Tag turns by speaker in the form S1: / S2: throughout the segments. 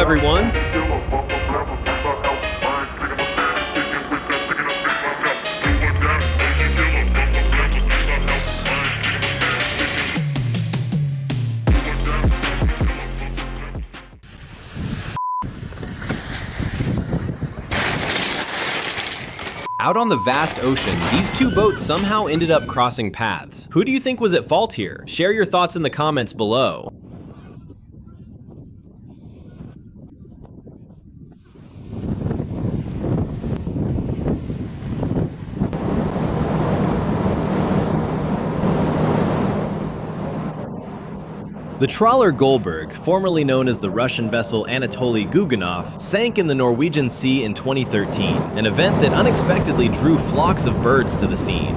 S1: everyone. Out on the vast ocean, these two boats somehow ended up crossing paths. Who do you think was at fault here? Share your thoughts in the comments below. The trawler Goldberg, formerly known as the Russian vessel Anatoly Guganov, sank in the Norwegian Sea in 2013, an event that unexpectedly drew flocks of birds to the scene.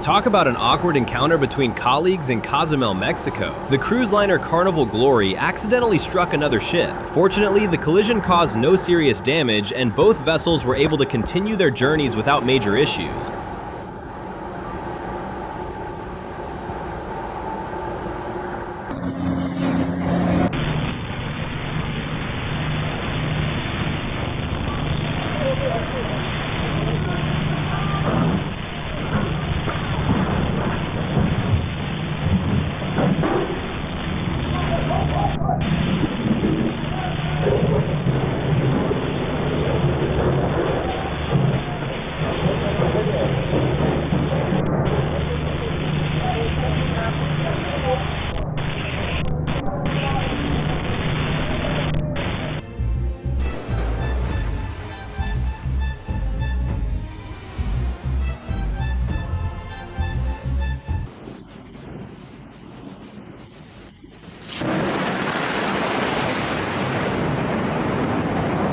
S1: Talk about an awkward encounter between colleagues in Cozumel, Mexico. The cruise liner Carnival Glory accidentally struck another ship. Fortunately, the collision caused no serious damage, and both vessels were able to continue their journeys without major issues.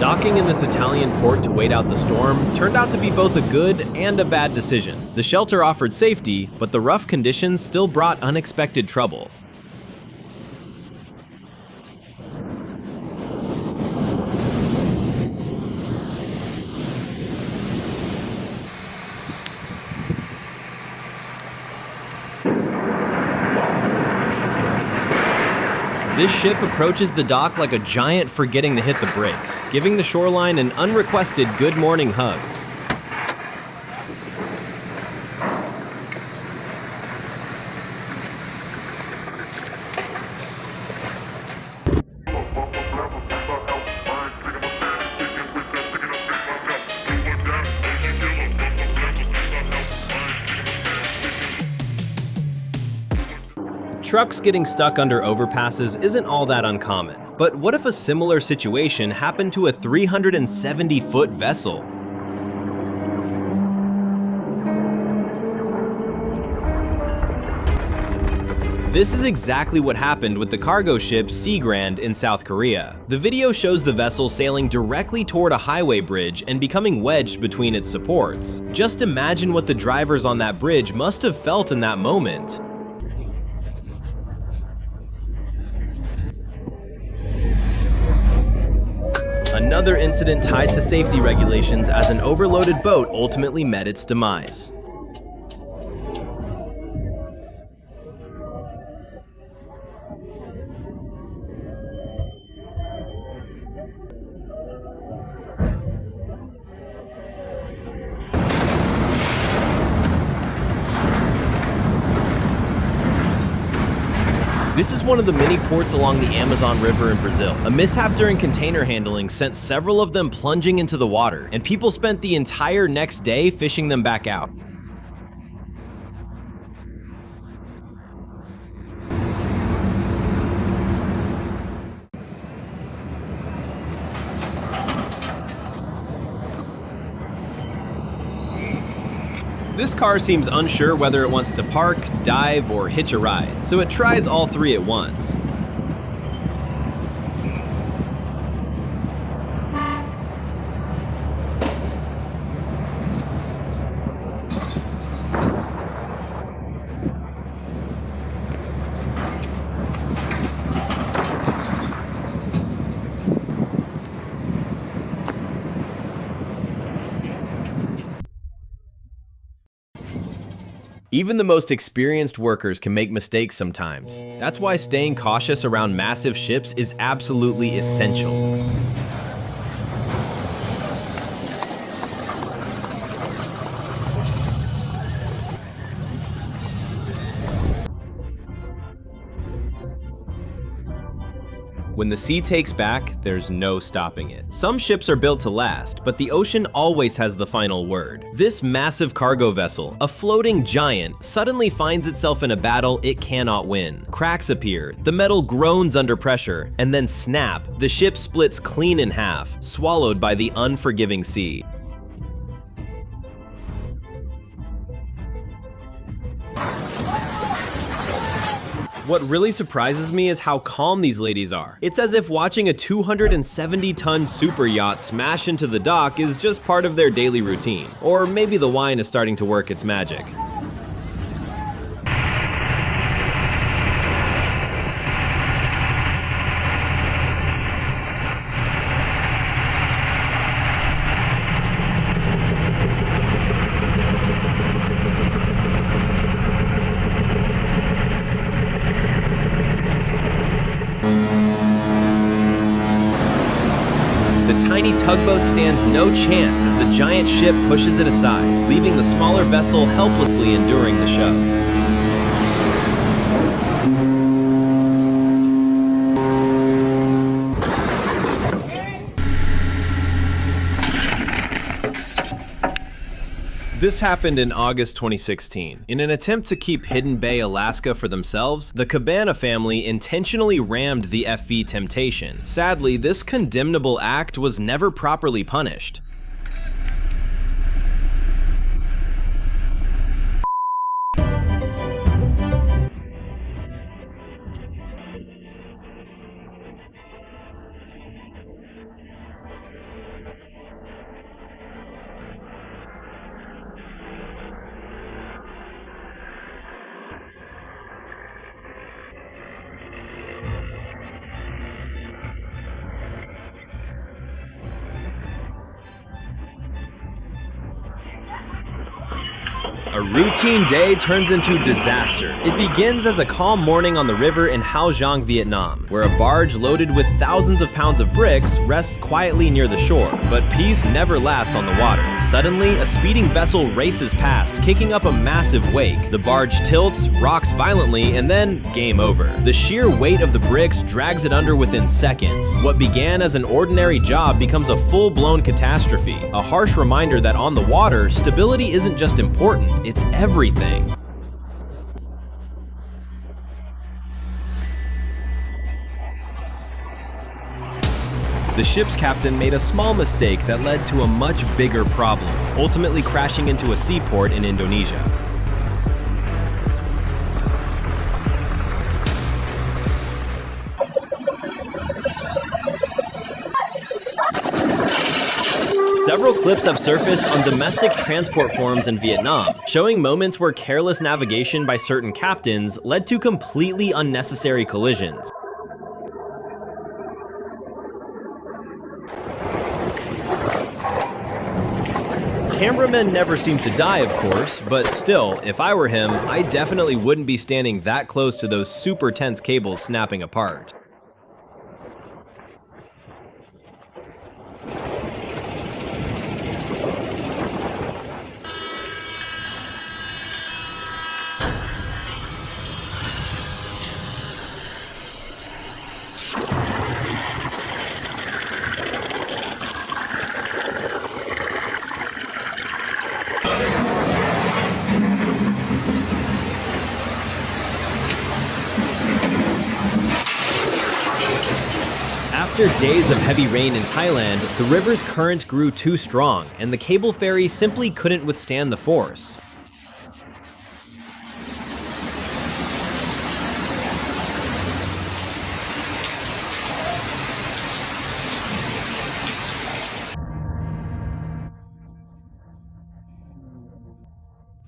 S1: Docking in this Italian port to wait out the storm turned out to be both a good and a bad decision. The shelter offered safety, but the rough conditions still brought unexpected trouble. This ship approaches the dock like a giant forgetting to hit the brakes, giving the shoreline an unrequested good morning hug. Trucks getting stuck under overpasses isn't all that uncommon, but what if a similar situation happened to a 370-foot vessel? This is exactly what happened with the cargo ship Sea Grand in South Korea. The video shows the vessel sailing directly toward a highway bridge and becoming wedged between its supports. Just imagine what the drivers on that bridge must have felt in that moment. Another incident tied to safety regulations as an overloaded boat ultimately met its demise. This is one of the many ports along the Amazon River in Brazil. A mishap during container handling sent several of them plunging into the water, and people spent the entire next day fishing them back out. This car seems unsure whether it wants to park, dive, or hitch a ride, so it tries all three at once. Even the most experienced workers can make mistakes sometimes. That's why staying cautious around massive ships is absolutely essential. When the sea takes back, there's no stopping it. Some ships are built to last, but the ocean always has the final word. This massive cargo vessel, a floating giant, suddenly finds itself in a battle it cannot win. Cracks appear, the metal groans under pressure, and then snap, the ship splits clean in half, swallowed by the unforgiving sea. What really surprises me is how calm these ladies are. It's as if watching a 270-ton super yacht smash into the dock is just part of their daily routine. Or maybe the wine is starting to work its magic. The tiny tugboat stands no chance as the giant ship pushes it aside, leaving the smaller vessel helplessly enduring the shove. This happened in August 2016. In an attempt to keep Hidden Bay, Alaska for themselves, the Cabana family intentionally rammed the FV Temptation. Sadly, this condemnable act was never properly punished. A routine day turns into disaster. It begins as a calm morning on the river in Hau Giang, Vietnam, where a barge loaded with thousands of pounds of bricks rests quietly near the shore. But peace never lasts on the water. Suddenly, a speeding vessel races past, kicking up a massive wake. The barge tilts, rocks violently, and then game over. The sheer weight of the bricks drags it under within seconds. What began as an ordinary job becomes a full-blown catastrophe. A harsh reminder that on the water, stability isn't just important, it's everything. The ship's captain made a small mistake that led to a much bigger problem, ultimately crashing into a seaport in Indonesia. Several clips have surfaced on domestic transport forums in Vietnam, showing moments where careless navigation by certain captains led to completely unnecessary collisions. Cameramen never seem to die, of course, but still, if I were him, I definitely wouldn't be standing that close to those super tense cables snapping apart. After days of heavy rain in Thailand, the river's current grew too strong, and the cable ferry simply couldn't withstand the force.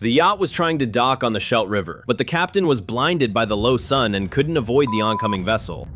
S1: The yacht was trying to dock on the Scheldt River, but the captain was blinded by the low sun and couldn't avoid the oncoming vessel.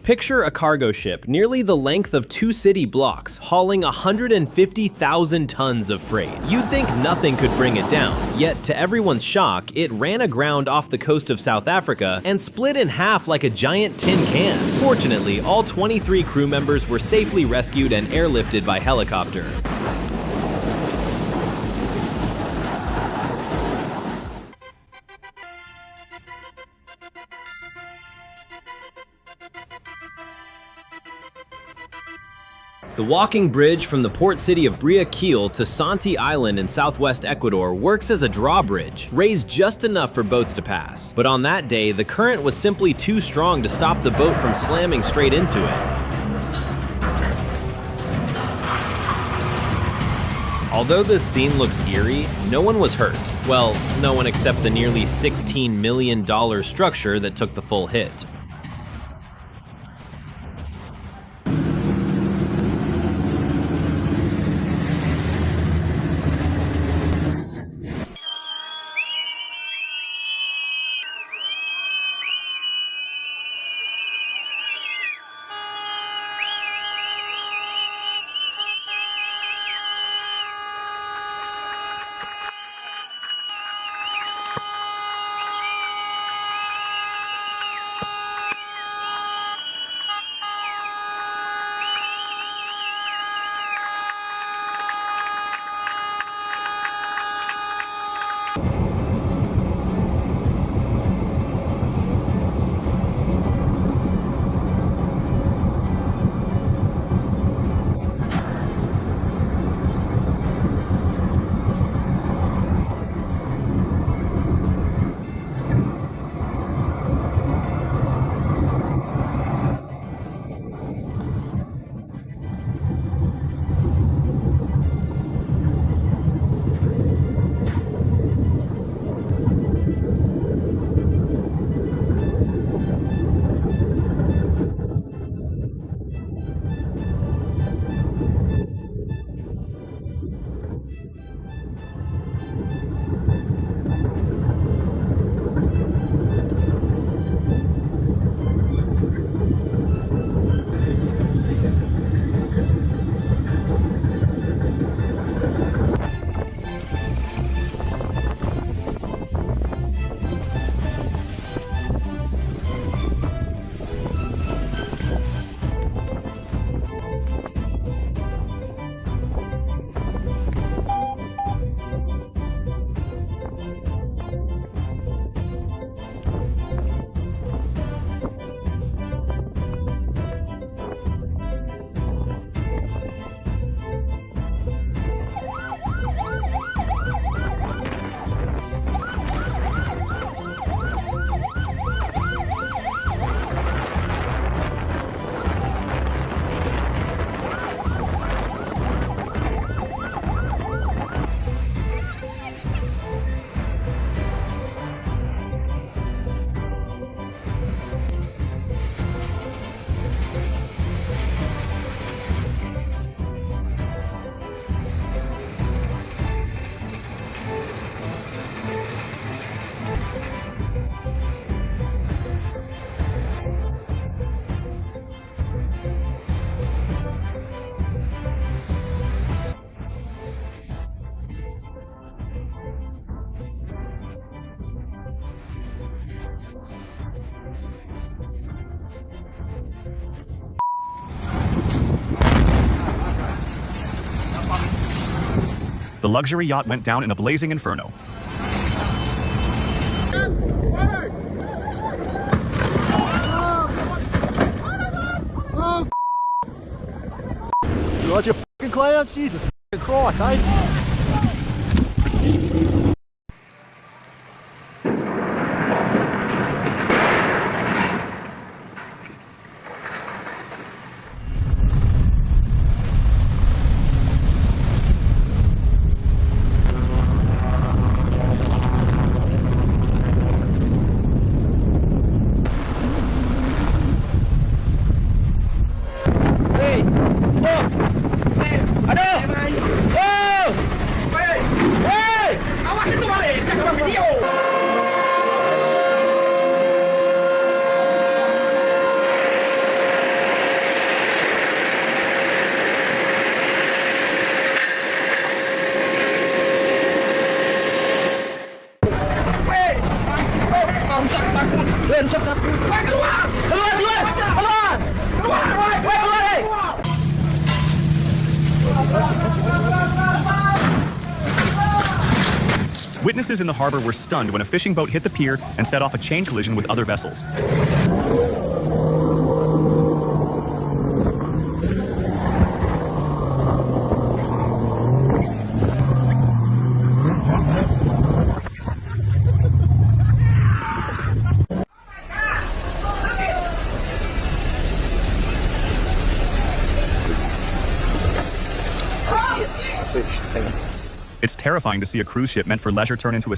S1: Picture a cargo ship nearly the length of 2 city blocks, hauling 150,000 tons of freight. You'd think nothing could bring it down, yet to everyone's shock, it ran aground off the coast of South Africa and split in half like a giant tin can. Fortunately, all 23 crew members were safely rescued and airlifted by helicopter. The walking bridge from the port city of Guayaquil to Santi Island in southwest Ecuador works as a drawbridge, raised just enough for boats to pass. But on that day, the current was simply too strong to stop the boat from slamming straight into it. Although this scene looks eerie, no one was hurt. Well, no one except the nearly $16 million structure that took the full hit.
S2: The luxury yacht went down in a blazing inferno.
S3: You got your fucking clouds? Jesus Christ, eh?
S2: Witnesses in the harbor were stunned when a fishing boat hit the pier and set off a chain collision with other vessels. It's terrifying to see a cruise ship meant for leisure turn into a...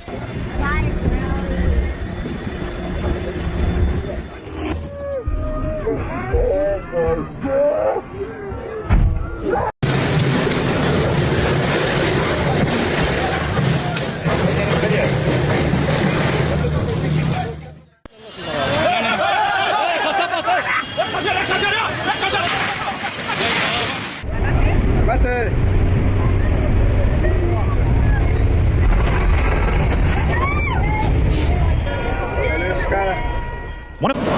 S2: One of...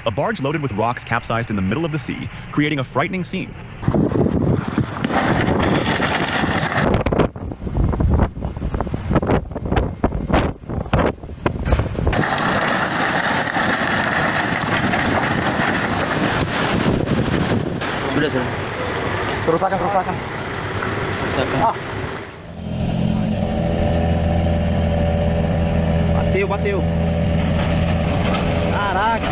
S2: A barge loaded with rocks capsized in the middle of the sea, creating a frightening scene.
S3: Kerusakan. Bateu. Caraca.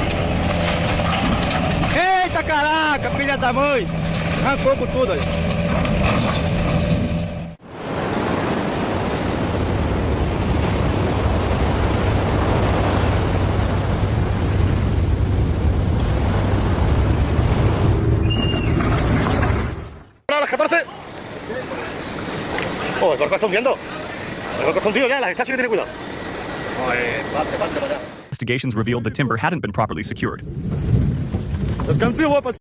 S3: Eita caraca, filha da mãe. Arrancou com tudo aí.
S4: Las 14. Oh, el barco está hundiendo. El barco está hundido ya, las está así que tiene cuidado.
S2: Investigations revealed the timber hadn't been properly secured.
S4: Descanse, guapa.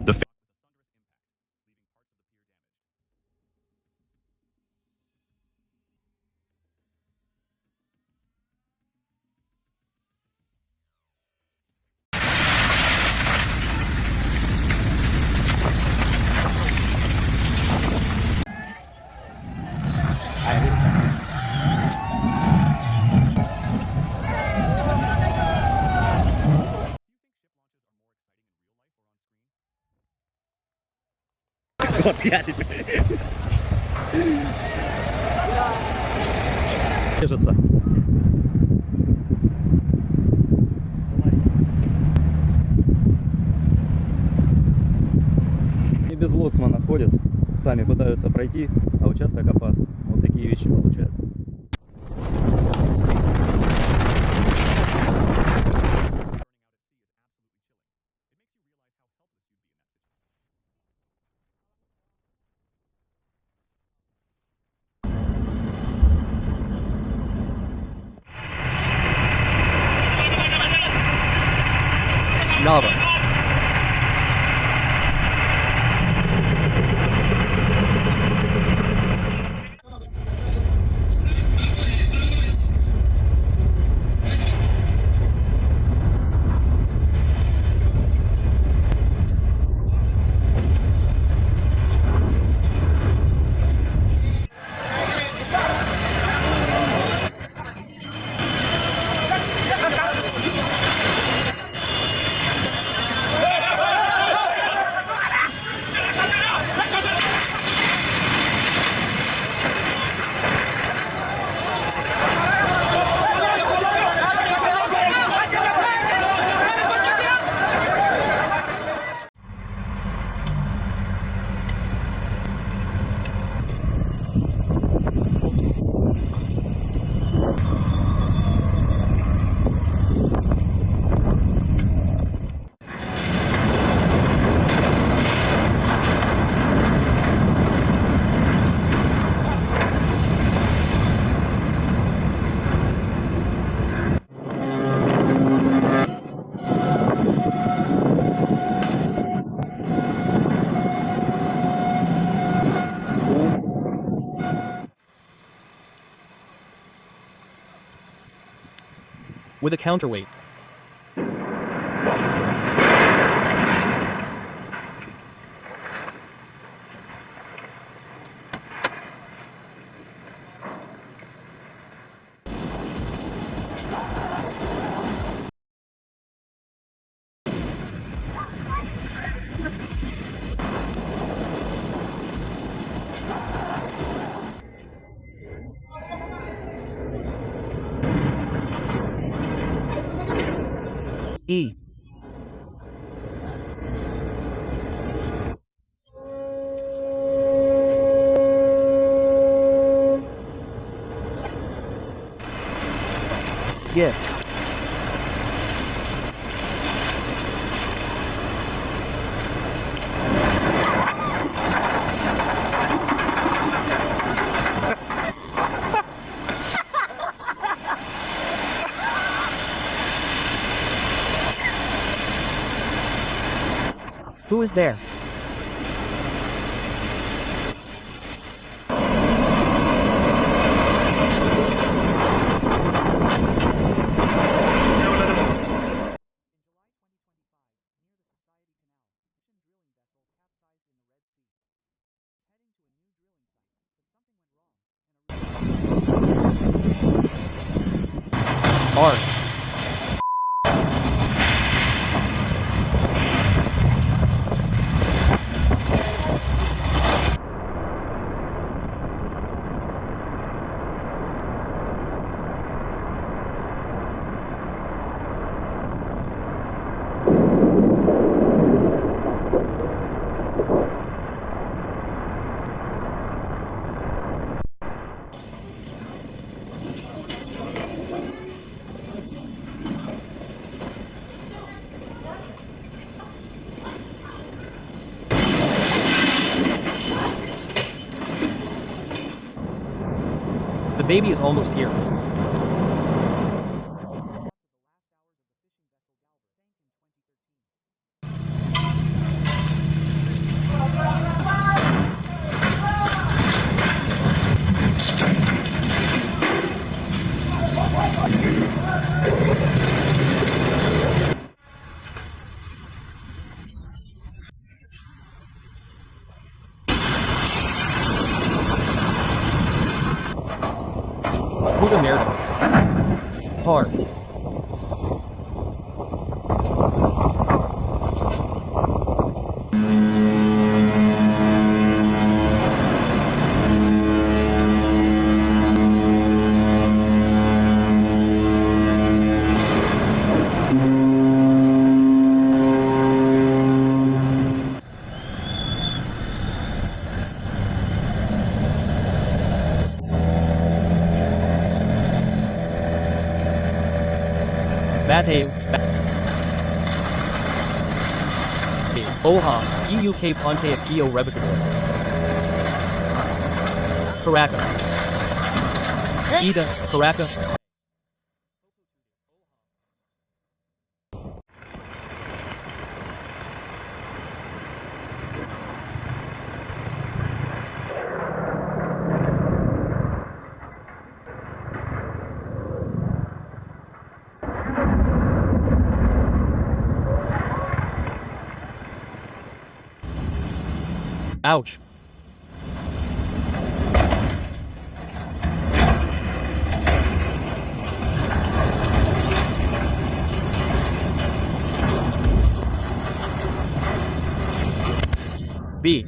S2: The fa-
S3: Держится. И без лоцмана ходят, сами пытаются пройти, а участок опасный. Вот такие вещи получаются.
S5: Nava. With a counterweight. E. Give. Who is there? R. The baby is almost here. Puta merda. Hard. Bate. Oha, EUK Ponte Apio Revocador. Caracas. Ida, Caracas. Ouch. B.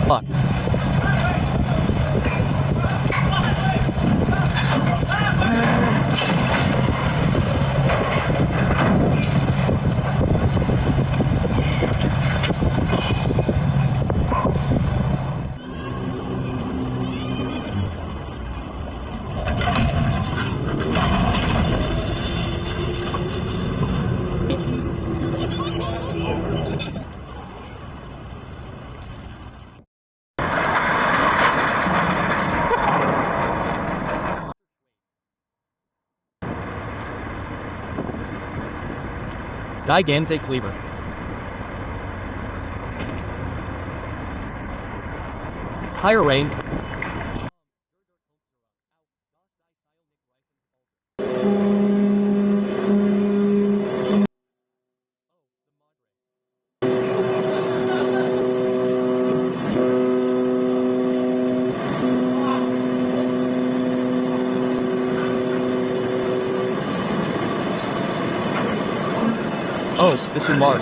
S5: Fuck. Die Ganze Kleber. Higher rain. Oh, the Sumar.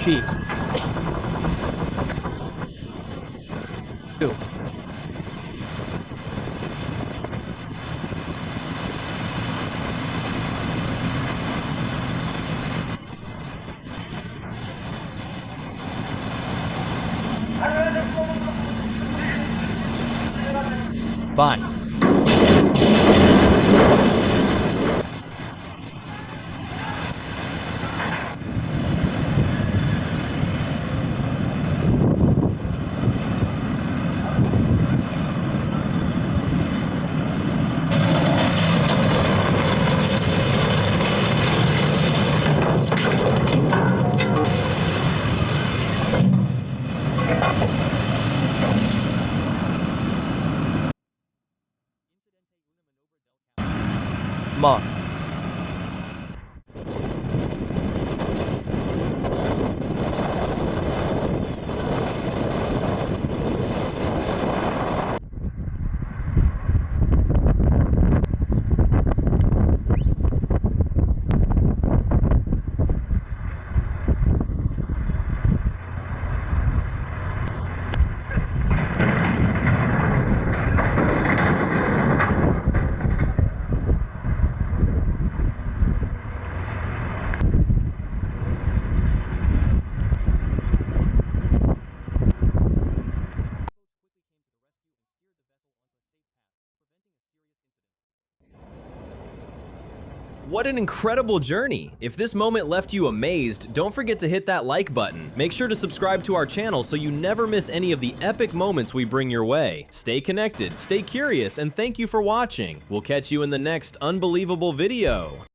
S5: She. Two. Bye. Ma.
S1: What an incredible journey! If this moment left you amazed, don't forget to hit that like button. Make sure to subscribe to our channel so you never miss any of the epic moments we bring your way. Stay connected, stay curious, and thank you for watching. We'll catch you in the next unbelievable video.